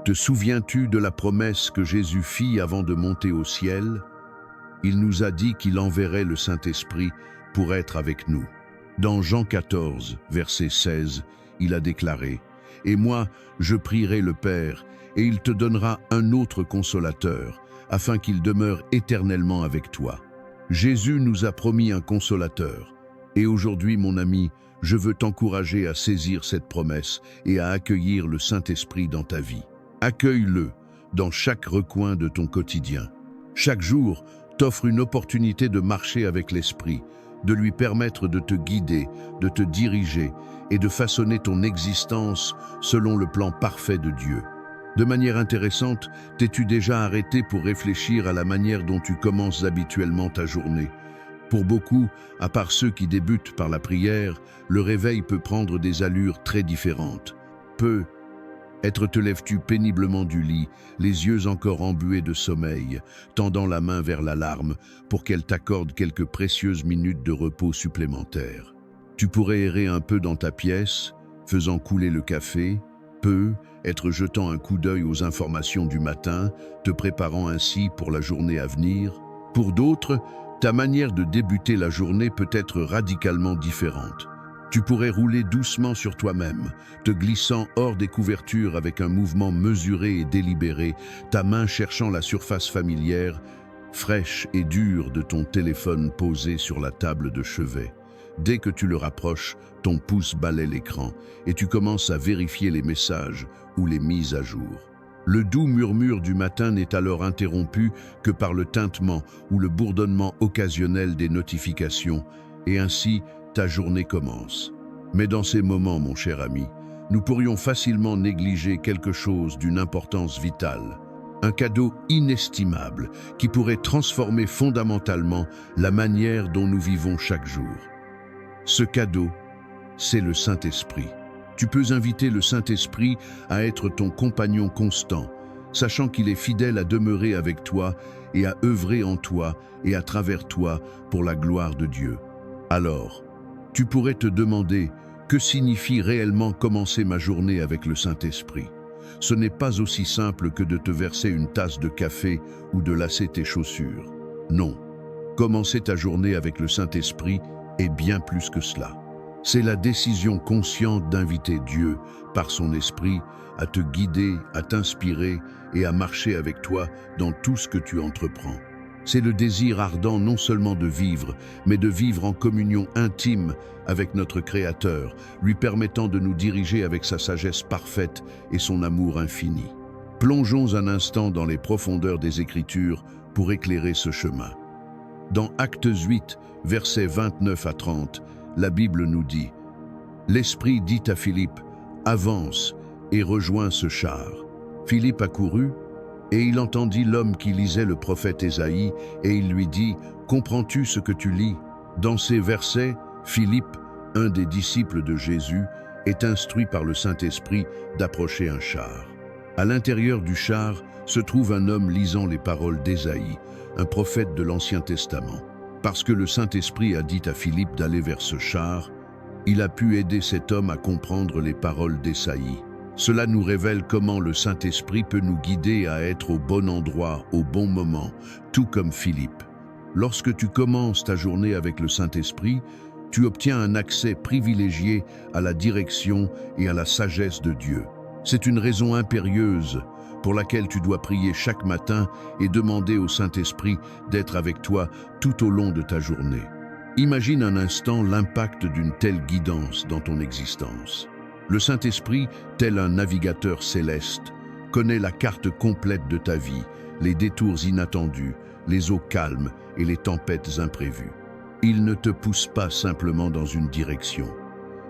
Te souviens-tu de la promesse que Jésus fit avant de monter au ciel? Il nous a dit qu'il enverrait le Saint-Esprit pour être avec nous. Dans Jean 14, verset 16, il a déclaré « Et moi, je prierai le Père, et il te donnera un autre consolateur, afin qu'il demeure éternellement avec toi. » Jésus nous a promis un consolateur. Et aujourd'hui, mon ami, je veux t'encourager à saisir cette promesse et à accueillir le Saint-Esprit dans ta vie. Accueille-le dans chaque recoin de ton quotidien. Chaque jour t'offre une opportunité de marcher avec l'Esprit, de lui permettre de te guider, de te diriger et de façonner ton existence selon le plan parfait de Dieu. De manière intéressante, t'es-tu déjà arrêté pour réfléchir à la manière dont tu commences habituellement ta journée? Pour beaucoup, à part ceux qui débutent par la prière, le réveil peut prendre des allures très différentes. Te lèves-tu péniblement du lit, les yeux encore embués de sommeil, tendant la main vers l'alarme pour qu'elle t'accorde quelques précieuses minutes de repos supplémentaires. Tu pourrais errer un peu dans ta pièce, faisant couler le café, jetant un coup d'œil aux informations du matin, te préparant ainsi pour la journée à venir. Pour d'autres, ta manière de débuter la journée peut être radicalement différente. Tu pourrais rouler doucement sur toi-même, te glissant hors des couvertures avec un mouvement mesuré et délibéré, ta main cherchant la surface familière, fraîche et dure de ton téléphone posé sur la table de chevet. Dès que tu le rapproches, ton pouce balaie l'écran et tu commences à vérifier les messages ou les mises à jour. Le doux murmure du matin n'est alors interrompu que par le tintement ou le bourdonnement occasionnel des notifications, et ainsi ta journée commence. Mais dans ces moments, mon cher ami, nous pourrions facilement négliger quelque chose d'une importance vitale. Un cadeau inestimable qui pourrait transformer fondamentalement la manière dont nous vivons chaque jour. Ce cadeau, c'est le Saint-Esprit. Tu peux inviter le Saint-Esprit à être ton compagnon constant, sachant qu'il est fidèle à demeurer avec toi et à œuvrer en toi et à travers toi pour la gloire de Dieu. Alors, tu pourrais te demander que signifie réellement commencer ma journée avec le Saint-Esprit. Ce n'est pas aussi simple que de te verser une tasse de café ou de lasser tes chaussures. Non, commencer ta journée avec le Saint-Esprit est bien plus que cela. C'est la décision consciente d'inviter Dieu, par son Esprit, à te guider, à t'inspirer et à marcher avec toi dans tout ce que tu entreprends. C'est le désir ardent non seulement de vivre, mais de vivre en communion intime avec notre Créateur, lui permettant de nous diriger avec sa sagesse parfaite et son amour infini. Plongeons un instant dans les profondeurs des Écritures pour éclairer ce chemin. Dans Actes 8, versets 29 à 30, la Bible nous dit « L'Esprit dit à Philippe, avance et rejoins ce char. Philippe accourut, et il entendit l'homme qui lisait le prophète Ésaïe, et il lui dit, « Comprends-tu ce que tu lis ?» Dans ces versets, Philippe, un des disciples de Jésus, est instruit par le Saint-Esprit d'approcher un char. À l'intérieur du char se trouve un homme lisant les paroles d'Ésaïe, un prophète de l'Ancien Testament. Parce que le Saint-Esprit a dit à Philippe d'aller vers ce char, il a pu aider cet homme à comprendre les paroles d'Ésaïe. Cela nous révèle comment le Saint-Esprit peut nous guider à être au bon endroit, au bon moment, tout comme Philippe. Lorsque tu commences ta journée avec le Saint-Esprit, tu obtiens un accès privilégié à la direction et à la sagesse de Dieu. C'est une raison impérieuse pour laquelle tu dois prier chaque matin et demander au Saint-Esprit d'être avec toi tout au long de ta journée. Imagine un instant l'impact d'une telle guidance dans ton existence. Le Saint-Esprit, tel un navigateur céleste, connaît la carte complète de ta vie, les détours inattendus, les eaux calmes et les tempêtes imprévues. Il ne te pousse pas simplement dans une direction.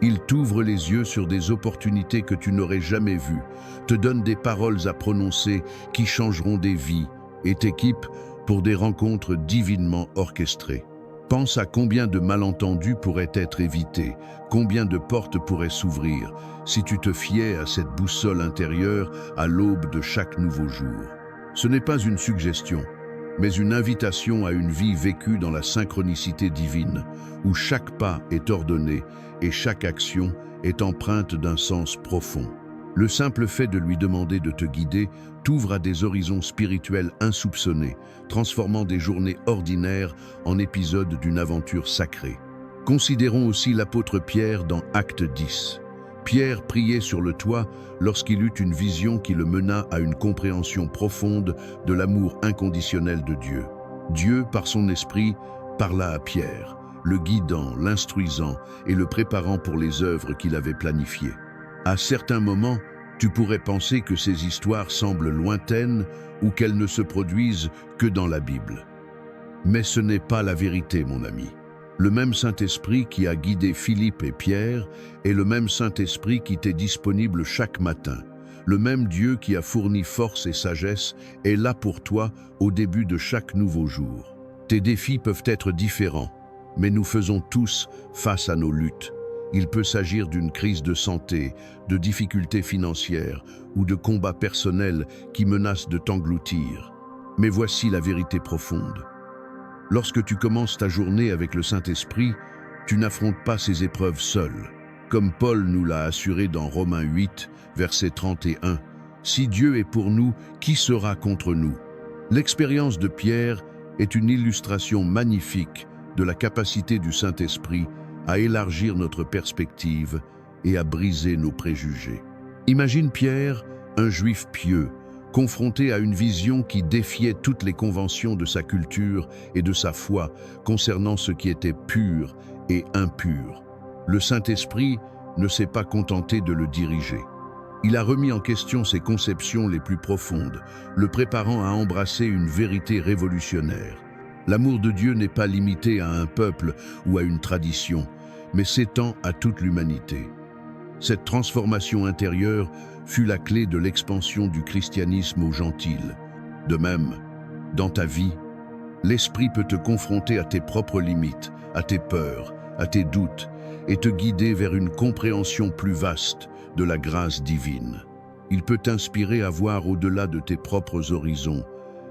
Il t'ouvre les yeux sur des opportunités que tu n'aurais jamais vues, te donne des paroles à prononcer qui changeront des vies et t'équipe pour des rencontres divinement orchestrées. Pense à combien de malentendus pourraient être évités, combien de portes pourraient s'ouvrir si tu te fiais à cette boussole intérieure à l'aube de chaque nouveau jour. Ce n'est pas une suggestion, mais une invitation à une vie vécue dans la synchronicité divine, où chaque pas est ordonné et chaque action est empreinte d'un sens profond. Le simple fait de lui demander de te guider t'ouvre à des horizons spirituels insoupçonnés, transformant des journées ordinaires en épisodes d'une aventure sacrée. Considérons aussi l'apôtre Pierre dans Acte 10. Pierre priait sur le toit lorsqu'il eut une vision qui le mena à une compréhension profonde de l'amour inconditionnel de Dieu. Dieu, par son esprit, parla à Pierre, le guidant, l'instruisant et le préparant pour les œuvres qu'il avait planifiées. À certains moments, tu pourrais penser que ces histoires semblent lointaines ou qu'elles ne se produisent que dans la Bible. Mais ce n'est pas la vérité, mon ami. Le même Saint-Esprit qui a guidé Philippe et Pierre est le même Saint-Esprit qui t'est disponible chaque matin. Le même Dieu qui a fourni force et sagesse est là pour toi au début de chaque nouveau jour. Tes défis peuvent être différents, mais nous faisons tous face à nos luttes. Il peut s'agir d'une crise de santé, de difficultés financières ou de combats personnels qui menacent de t'engloutir. Mais voici la vérité profonde. Lorsque tu commences ta journée avec le Saint-Esprit, tu n'affrontes pas ces épreuves seul. Comme Paul nous l'a assuré dans Romains 8, verset 31, « Si Dieu est pour nous, qui sera contre nous ?» L'expérience de Pierre est une illustration magnifique de la capacité du Saint-Esprit à élargir notre perspective et à briser nos préjugés. Imagine Pierre, un juif pieux, confronté à une vision qui défiait toutes les conventions de sa culture et de sa foi concernant ce qui était pur et impur. Le Saint-Esprit ne s'est pas contenté de le diriger. Il a remis en question ses conceptions les plus profondes, le préparant à embrasser une vérité révolutionnaire. L'amour de Dieu n'est pas limité à un peuple ou à une tradition, mais s'étend à toute l'humanité. Cette transformation intérieure fut la clé de l'expansion du christianisme aux gentils. De même, dans ta vie, l'Esprit peut te confronter à tes propres limites, à tes peurs, à tes doutes, et te guider vers une compréhension plus vaste de la grâce divine. Il peut t'inspirer à voir au-delà de tes propres horizons,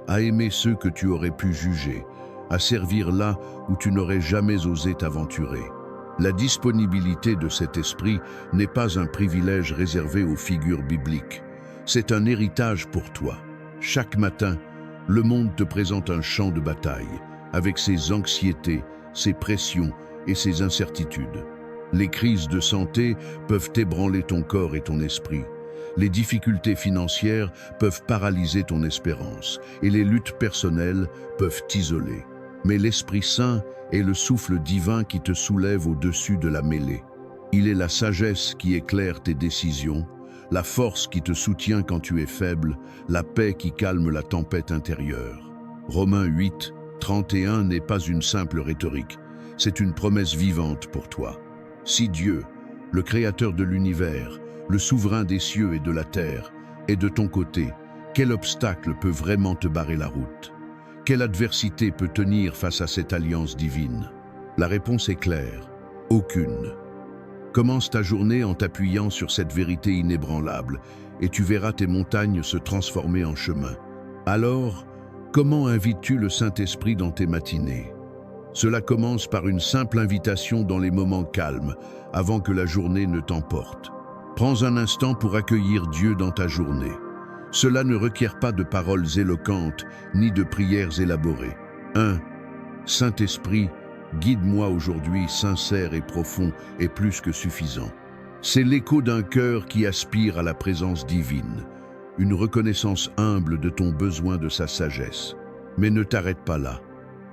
à aimer ceux que tu aurais pu juger, à servir là où tu n'aurais jamais osé t'aventurer. La disponibilité de cet esprit n'est pas un privilège réservé aux figures bibliques. C'est un héritage pour toi. Chaque matin, le monde te présente un champ de bataille, avec ses anxiétés, ses pressions et ses incertitudes. Les crises de santé peuvent ébranler ton corps et ton esprit. Les difficultés financières peuvent paralyser ton espérance, et les luttes personnelles peuvent t'isoler. Mais l'Esprit Saint est le souffle divin qui te soulève au-dessus de la mêlée. Il est la sagesse qui éclaire tes décisions, la force qui te soutient quand tu es faible, la paix qui calme la tempête intérieure. Romains 8, 31 n'est pas une simple rhétorique, c'est une promesse vivante pour toi. Si Dieu, le Créateur de l'univers, le souverain des cieux et de la terre, est de ton côté, quel obstacle peut vraiment te barrer la route ? Quelle adversité peut tenir face à cette alliance divine? La réponse est claire, aucune. Commence ta journée en t'appuyant sur cette vérité inébranlable et tu verras tes montagnes se transformer en chemin. Alors, comment invites-tu le Saint-Esprit dans tes matinées? Cela commence par une simple invitation dans les moments calmes, avant que la journée ne t'emporte. Prends un instant pour accueillir Dieu dans ta journée. Cela ne requiert pas de paroles éloquentes, ni de prières élaborées. 1. Saint-Esprit, guide-moi aujourd'hui, sincère et profond et plus que suffisant. C'est l'écho d'un cœur qui aspire à la présence divine, une reconnaissance humble de ton besoin de sa sagesse. Mais ne t'arrête pas là.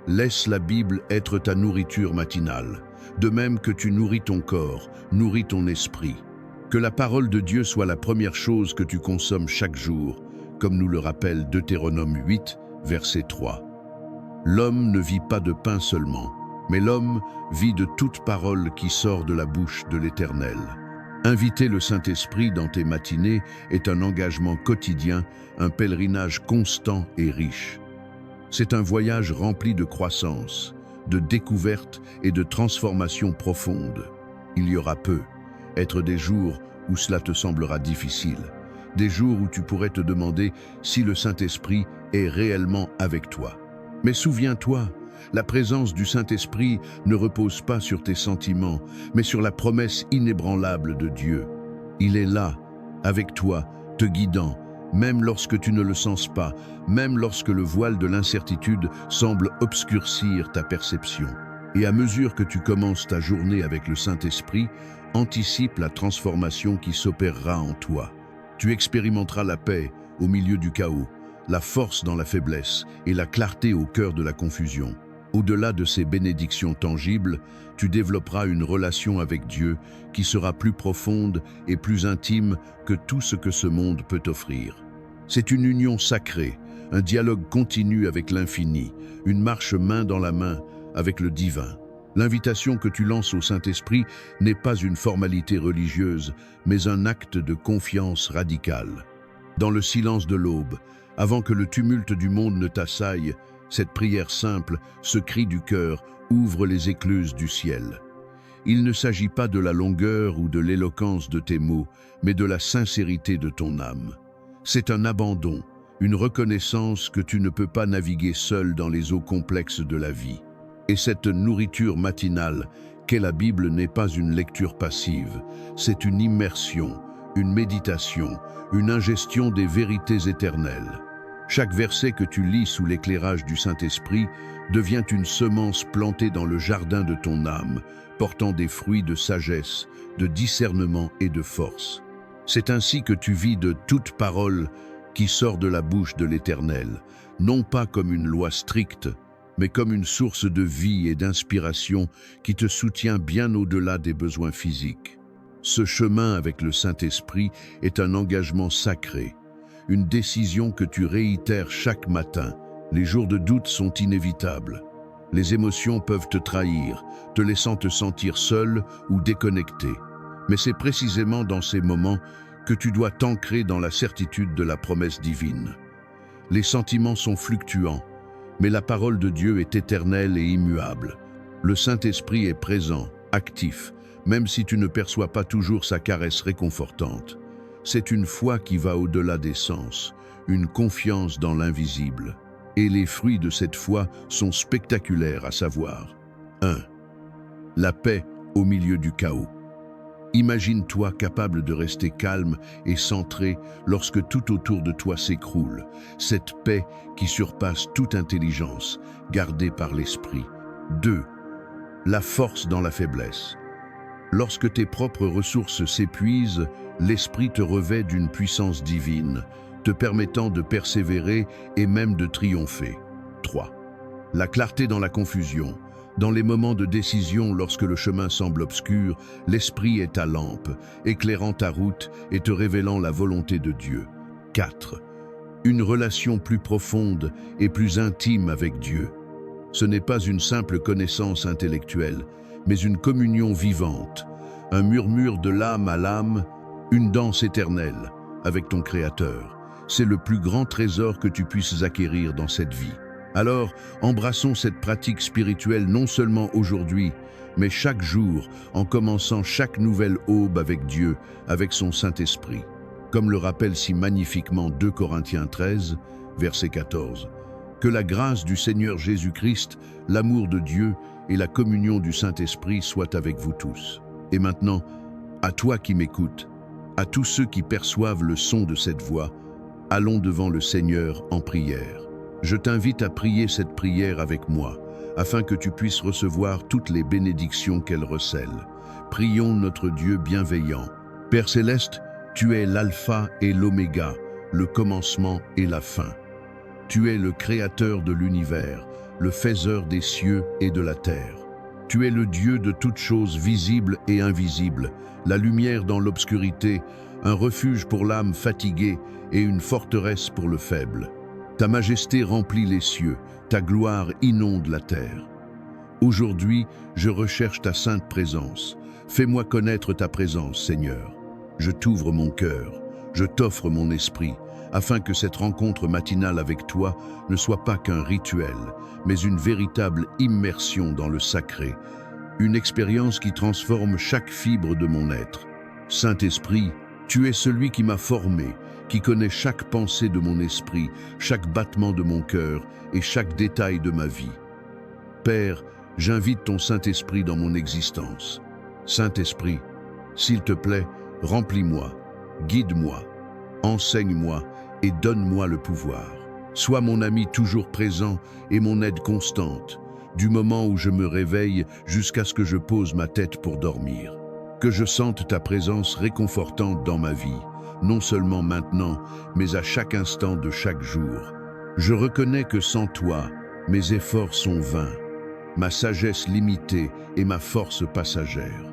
Laisse la Bible être ta nourriture matinale, de même que tu nourris ton corps, nourris ton esprit. Que la parole de Dieu soit la première chose que tu consommes chaque jour, comme nous le rappelle Deutéronome 8, verset 3. L'homme ne vit pas de pain seulement, mais l'homme vit de toute parole qui sort de la bouche de l'Éternel. Inviter le Saint-Esprit dans tes matinées est un engagement quotidien, un pèlerinage constant et riche. C'est un voyage rempli de croissance, de découverte et de transformation profonde. Il y aura être des jours où cela te semblera difficile, des jours où tu pourrais te demander si le Saint-Esprit est réellement avec toi. Mais souviens-toi, la présence du Saint-Esprit ne repose pas sur tes sentiments, mais sur la promesse inébranlable de Dieu. Il est là, avec toi, te guidant, même lorsque tu ne le sens pas, même lorsque le voile de l'incertitude semble obscurcir ta perception. Et à mesure que tu commences ta journée avec le Saint-Esprit, anticipe la transformation qui s'opérera en toi. Tu expérimenteras la paix au milieu du chaos, la force dans la faiblesse et la clarté au cœur de la confusion. Au-delà de ces bénédictions tangibles, tu développeras une relation avec Dieu qui sera plus profonde et plus intime que tout ce que ce monde peut offrir. C'est une union sacrée, un dialogue continu avec l'infini, une marche main dans la main avec le divin. L'invitation que tu lances au Saint-Esprit n'est pas une formalité religieuse, mais un acte de confiance radicale. Dans le silence de l'aube, avant que le tumulte du monde ne t'assaille, cette prière simple, ce cri du cœur, ouvre les écluses du ciel. Il ne s'agit pas de la longueur ou de l'éloquence de tes mots, mais de la sincérité de ton âme. C'est un abandon, une reconnaissance que tu ne peux pas naviguer seul dans les eaux complexes de la vie. Et cette nourriture matinale qu'est la Bible n'est pas une lecture passive, c'est une immersion, une méditation, une ingestion des vérités éternelles. Chaque verset que tu lis sous l'éclairage du Saint-Esprit devient une semence plantée dans le jardin de ton âme, portant des fruits de sagesse, de discernement et de force. C'est ainsi que tu vis de toute parole qui sort de la bouche de l'Éternel, non pas comme une loi stricte, mais comme une source de vie et d'inspiration qui te soutient bien au-delà des besoins physiques. Ce chemin avec le Saint-Esprit est un engagement sacré, une décision que tu réitères chaque matin. Les jours de doute sont inévitables. Les émotions peuvent te trahir, te laissant te sentir seul ou déconnecté. Mais c'est précisément dans ces moments que tu dois t'ancrer dans la certitude de la promesse divine. Les sentiments sont fluctuants, mais la parole de Dieu est éternelle et immuable. Le Saint-Esprit est présent, actif, même si tu ne perçois pas toujours sa caresse réconfortante. C'est une foi qui va au-delà des sens, une confiance dans l'invisible. Et les fruits de cette foi sont spectaculaires, à savoir 1. La paix au milieu du chaos. Imagine-toi capable de rester calme et centré lorsque tout autour de toi s'écroule. Cette paix qui surpasse toute intelligence, gardée par l'esprit. 2. La force dans la faiblesse. Lorsque tes propres ressources s'épuisent, l'esprit te revêt d'une puissance divine, te permettant de persévérer et même de triompher. 3. La clarté dans la confusion. Dans les moments de décision, lorsque le chemin semble obscur, l'Esprit est ta lampe, éclairant ta route et te révélant la volonté de Dieu. 4. Une relation plus profonde et plus intime avec Dieu. Ce n'est pas une simple connaissance intellectuelle, mais une communion vivante, un murmure de l'âme à l'âme, une danse éternelle avec ton Créateur. C'est le plus grand trésor que tu puisses acquérir dans cette vie. Alors, embrassons cette pratique spirituelle non seulement aujourd'hui, mais chaque jour, en commençant chaque nouvelle aube avec Dieu, avec son Saint-Esprit. Comme le rappelle si magnifiquement 2 Corinthiens 13, verset 14. Que la grâce du Seigneur Jésus-Christ, l'amour de Dieu et la communion du Saint-Esprit soient avec vous tous. Et maintenant, à toi qui m'écoutes, à tous ceux qui perçoivent le son de cette voix, allons devant le Seigneur en prière. Je t'invite à prier cette prière avec moi, afin que tu puisses recevoir toutes les bénédictions qu'elle recèle. Prions notre Dieu bienveillant. Père Céleste, tu es l'alpha et l'oméga, le commencement et la fin. Tu es le créateur de l'univers, le faiseur des cieux et de la terre. Tu es le Dieu de toutes choses visibles et invisibles, la lumière dans l'obscurité, un refuge pour l'âme fatiguée et une forteresse pour le faible. Ta majesté remplit les cieux, ta gloire inonde la terre. Aujourd'hui, je recherche ta sainte présence. Fais-moi connaître ta présence, Seigneur. Je t'ouvre mon cœur, je t'offre mon esprit, afin que cette rencontre matinale avec toi ne soit pas qu'un rituel, mais une véritable immersion dans le sacré, une expérience qui transforme chaque fibre de mon être. Saint-Esprit, tu es celui qui m'a formé, qui connaît chaque pensée de mon esprit, chaque battement de mon cœur et chaque détail de ma vie. Père, j'invite ton Saint-Esprit dans mon existence. Saint-Esprit, s'il te plaît, remplis-moi, Guide-moi, enseigne-moi et donne-moi le pouvoir. Sois mon ami toujours présent et mon aide constante, du moment où je me réveille jusqu'à ce que je pose ma tête pour dormir. Que je sente ta présence réconfortante dans ma vie, non seulement maintenant, mais à chaque instant de chaque jour. Je reconnais que sans toi, mes efforts sont vains, ma sagesse limitée et ma force passagère.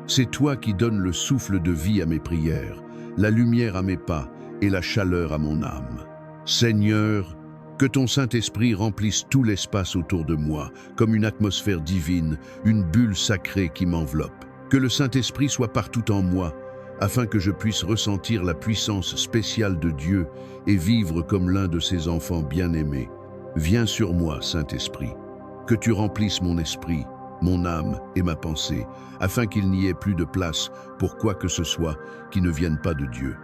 C'est toi qui donnes le souffle de vie à mes prières, la lumière à mes pas et la chaleur à mon âme. Seigneur, que ton Saint-Esprit remplisse tout l'espace autour de moi, comme une atmosphère divine, une bulle sacrée qui m'enveloppe. Que le Saint-Esprit soit partout en moi, afin que je puisse ressentir la puissance spéciale de Dieu et vivre comme l'un de ses enfants bien-aimés. Viens sur moi, Saint-Esprit, que tu remplisses mon esprit, mon âme et ma pensée, afin qu'il n'y ait plus de place pour quoi que ce soit qui ne vienne pas de Dieu.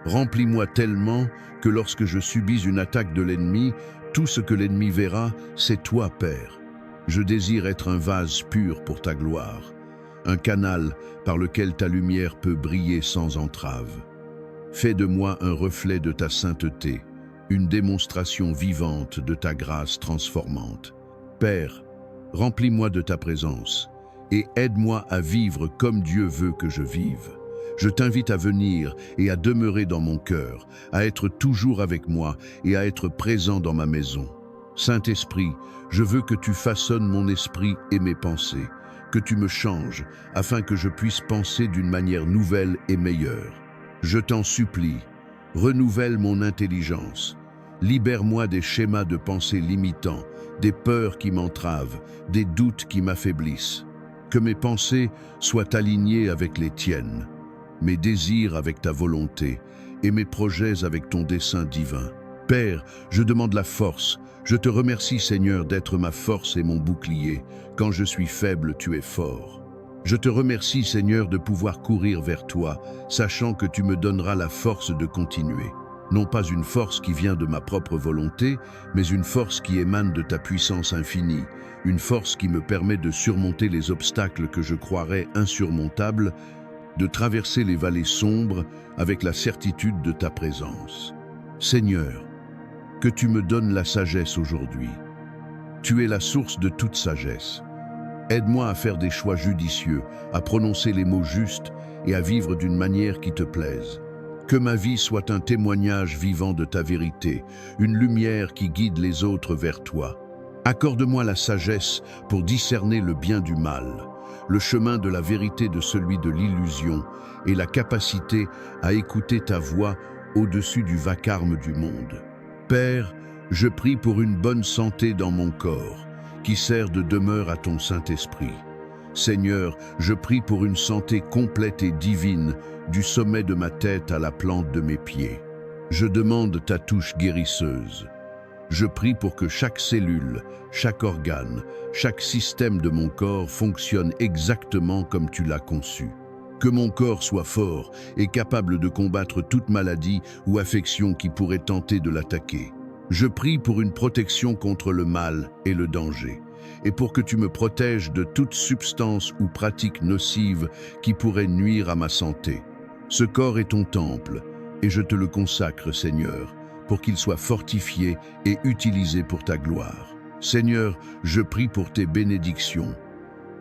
Remplis-moi tellement que lorsque je subis une attaque de l'ennemi, tout ce que l'ennemi verra, c'est toi, Père. Je désire être un vase pur pour ta gloire, un canal par lequel ta lumière peut briller sans entrave. Fais de moi un reflet de ta sainteté, une démonstration vivante de ta grâce transformante. Père, remplis-moi de ta présence et aide-moi à vivre comme Dieu veut que je vive. Je t'invite à venir et à demeurer dans mon cœur, à être toujours avec moi et à être présent dans ma maison. Saint-Esprit, je veux que tu façonnes mon esprit et mes pensées, que tu me changes afin que je puisse penser d'une manière nouvelle et meilleure. Je t'en supplie, renouvelle mon intelligence. Libère-moi des schémas de pensée limitants, des peurs qui m'entravent, des doutes qui m'affaiblissent. Que mes pensées soient alignées avec les tiennes, mes désirs avec ta volonté et mes projets avec ton dessein divin. Père, je demande la force. Je te remercie, Seigneur, d'être ma force et mon bouclier. Quand je suis faible, tu es fort. Je te remercie, Seigneur, de pouvoir courir vers toi, sachant que tu me donneras la force de continuer. Non pas une force qui vient de ma propre volonté, mais une force qui émane de ta puissance infinie, une force qui me permet de surmonter les obstacles que je croirais insurmontables, de traverser les vallées sombres avec la certitude de ta présence. Seigneur, que tu me donnes la sagesse aujourd'hui. Tu es la source de toute sagesse. Aide-moi à faire des choix judicieux, à prononcer les mots justes et à vivre d'une manière qui te plaise. Que ma vie soit un témoignage vivant de ta vérité, une lumière qui guide les autres vers toi. Accorde-moi la sagesse pour discerner le bien du mal, le chemin de la vérité de celui de l'illusion et la capacité à écouter ta voix au-dessus du vacarme du monde. Père, je prie pour une bonne santé dans mon corps, qui sert de demeure à ton Saint-Esprit. Seigneur, je prie pour une santé complète et divine, du sommet de ma tête à la plante de mes pieds. Je demande ta touche guérisseuse. Je prie pour que chaque cellule, chaque organe, chaque système de mon corps fonctionne exactement comme tu l'as conçu. Que mon corps soit fort et capable de combattre toute maladie ou affection qui pourrait tenter de l'attaquer. Je prie pour une protection contre le mal et le danger, et pour que tu me protèges de toute substance ou pratique nocive qui pourrait nuire à ma santé. Ce corps est ton temple, et je te le consacre, Seigneur, pour qu'il soit fortifié et utilisé pour ta gloire. Seigneur, je prie pour tes bénédictions.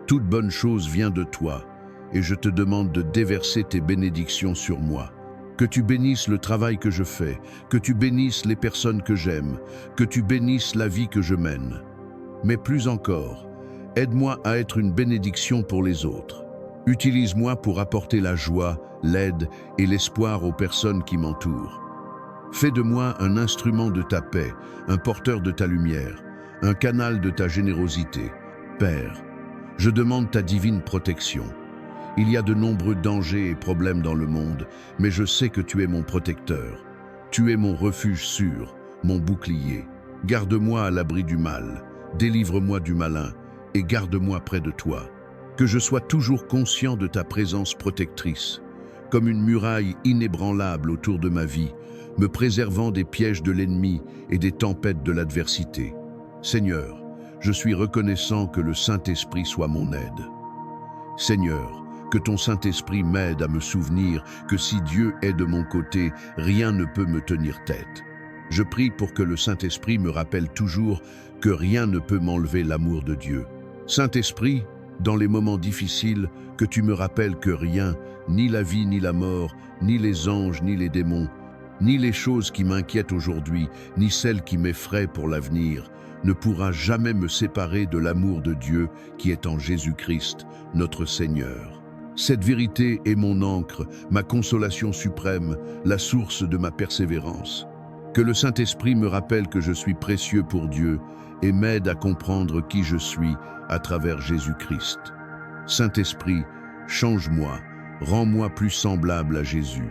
Toute bonne chose vient de toi, et je te demande de déverser tes bénédictions sur moi. Que tu bénisses le travail que je fais, que tu bénisses les personnes que j'aime, que tu bénisses la vie que je mène. Mais plus encore, aide-moi à être une bénédiction pour les autres. Utilise-moi pour apporter la joie, l'aide et l'espoir aux personnes qui m'entourent. Fais de moi un instrument de ta paix, un porteur de ta lumière, un canal de ta générosité. Père, je demande ta divine protection. Il y a de nombreux dangers et problèmes dans le monde, mais je sais que tu es mon protecteur. Tu es mon refuge sûr, mon bouclier. Garde-moi à l'abri du mal, délivre-moi du malin et garde-moi près de toi. Que je sois toujours conscient de ta présence protectrice, comme une muraille inébranlable autour de ma vie, me préservant des pièges de l'ennemi et des tempêtes de l'adversité. Seigneur, je suis reconnaissant que le Saint-Esprit soit mon aide. Seigneur, Que ton Saint-Esprit m'aide à me souvenir que si Dieu est de mon côté, rien ne peut me tenir tête. Je prie pour que le Saint-Esprit me rappelle toujours que rien ne peut m'enlever l'amour de Dieu. Saint-Esprit, dans les moments difficiles, que tu me rappelles que rien, ni la vie ni la mort, ni les anges ni les démons, ni les choses qui m'inquiètent aujourd'hui, ni celles qui m'effraient pour l'avenir, ne pourra jamais me séparer de l'amour de Dieu qui est en Jésus-Christ, notre Seigneur. Cette vérité est mon ancre, ma consolation suprême, la source de ma persévérance. Que le Saint-Esprit me rappelle que je suis précieux pour Dieu et m'aide à comprendre qui je suis à travers Jésus-Christ. Saint-Esprit, change-moi, rends-moi plus semblable à Jésus.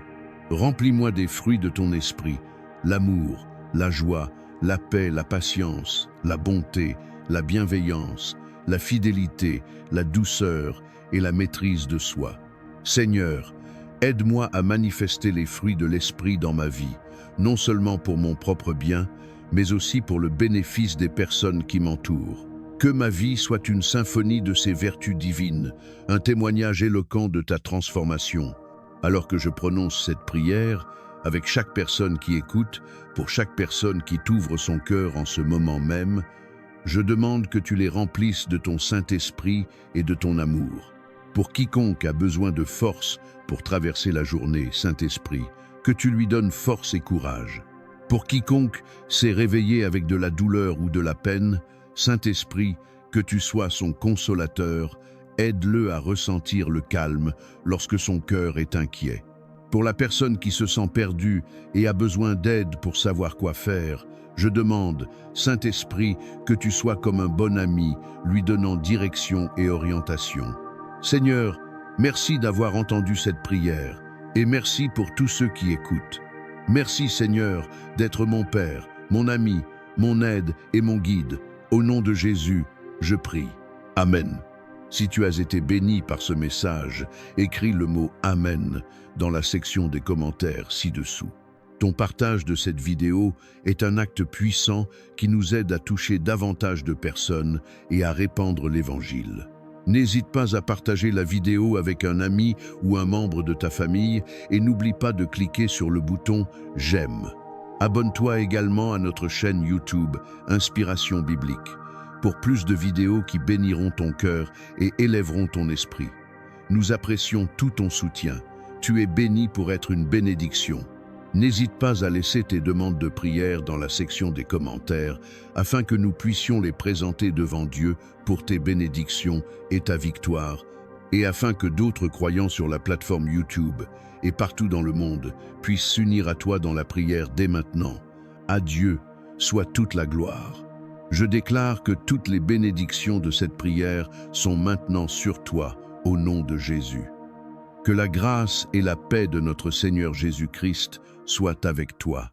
Remplis-moi des fruits de ton esprit, l'amour, la joie, la paix, la patience, la bonté, la bienveillance, la fidélité, la douceur et la maîtrise de soi. Seigneur, aide-moi à manifester les fruits de l'esprit dans ma vie, non seulement pour mon propre bien, mais aussi pour le bénéfice des personnes qui m'entourent. Que ma vie soit une symphonie de ces vertus divines, un témoignage éloquent de ta transformation. Alors que je prononce cette prière, avec chaque personne qui écoute, pour chaque personne qui t'ouvre son cœur en ce moment même, je demande que tu les remplisses de ton Saint-Esprit et de ton amour. Pour quiconque a besoin de force pour traverser la journée, Saint-Esprit, que tu lui donnes force et courage. Pour quiconque s'est réveillé avec de la douleur ou de la peine, Saint-Esprit, que tu sois son consolateur, aide-le à ressentir le calme lorsque son cœur est inquiet. Pour la personne qui se sent perdue et a besoin d'aide pour savoir quoi faire, je demande, Saint-Esprit, que tu sois comme un bon ami, lui donnant direction et orientation. Seigneur, merci d'avoir entendu cette prière et merci pour tous ceux qui écoutent. Merci Seigneur d'être mon Père, mon ami, mon aide et mon guide. Au nom de Jésus, je prie. Amen. Si tu as été béni par ce message, écris le mot « Amen » dans la section des commentaires ci-dessous. Ton partage de cette vidéo est un acte puissant qui nous aide à toucher davantage de personnes et à répandre l'Évangile. N'hésite pas à partager la vidéo avec un ami ou un membre de ta famille et n'oublie pas de cliquer sur le bouton « J'aime ». Abonne-toi également à notre chaîne YouTube Inspiration Biblique pour plus de vidéos qui béniront ton cœur et élèveront ton esprit. Nous apprécions tout ton soutien. Tu es béni pour être une bénédiction. N'hésite pas à laisser tes demandes de prière dans la section des commentaires afin que nous puissions les présenter devant Dieu pour tes bénédictions et ta victoire, et afin que d'autres croyants sur la plateforme YouTube et partout dans le monde puissent s'unir à toi dans la prière dès maintenant. À Dieu soit toute la gloire. Je déclare que toutes les bénédictions de cette prière sont maintenant sur toi, au nom de Jésus. Que la grâce et la paix de notre Seigneur Jésus-Christ soient avec toi.